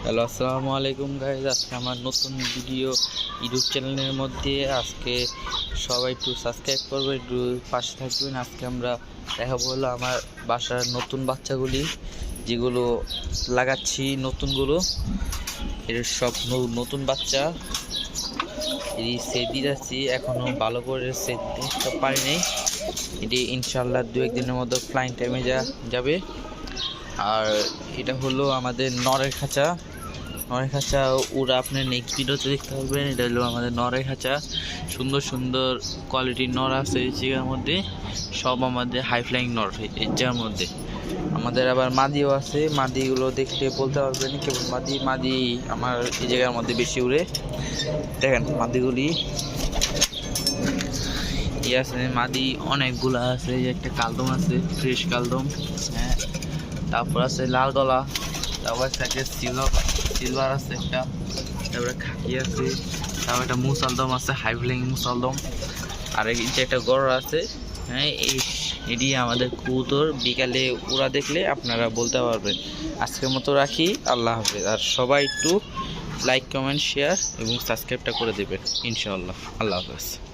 Hello, আসসালামু আলাইকুম guys. আজকে আমার নতুন ভিডিও ইউটিউব চ্যানেলের মধ্যে। আজকে সবাই একটু সাবস্ক্রাইব করবে, একটু পাশে থাকবেন। আজকে আমরা দেখাবো হলো আমার বাসার নতুন বাচ্চাগুলি, যেগুলো লাগাচ্ছি নতুনগুলো। এর সব নতুন বাচ্চা, এই সেট দিচ্ছি, এখনও ভালো করে সেট দিতে পারি নাই। এটি ইনশাল্লাহ 2-1 দিনের মধ্যে ফ্লাইং টাইমে যাবে। আর এটা হলো আমাদের নরের খাঁচা। ওরা আপনার নেক্সট ভিডিওতে দেখতে পারবেন। এটা হলো আমাদের নরের খাঁচা। সুন্দর সুন্দর কোয়ালিটির নর আছে এই জায়গার মধ্যে, সব আমাদের হাই ফ্লাইং নর এই জায়গার মধ্যে। আমাদের আবার মাদিও আছে, মাদিগুলো দেখলে বলতে পারবেন কেবল মাদি আমার এই জায়গার মধ্যে বেশি উড়ে। দেখেন মাদিগুলি আছে, মাদি অনেকগুলো আছে। একটা কালদম আছে, ফ্রেশ কালদম, হ্যাঁ। তারপর আছে লাল গলা, তারপর থাকে সিলভার আছে একটা, তারপরে খাকি আছে, তারপর একটা মুসালদম আছে, হাই ফ্লাইং মুসালদম। আর এই যে একটা গড় আছে, হ্যাঁ। এটি আমাদের কবুতর। বিকালে ওরা দেখলে আপনারা বলতে পারবেন। আজকের মতো রাখি, আল্লাহ হাফেজ। আর সবাই একটু লাইক, কমেন্ট, শেয়ার এবং সাবস্ক্রাইবটা করে দেবেন ইনশাআল্লাহ। আল্লাহ হাফেজ।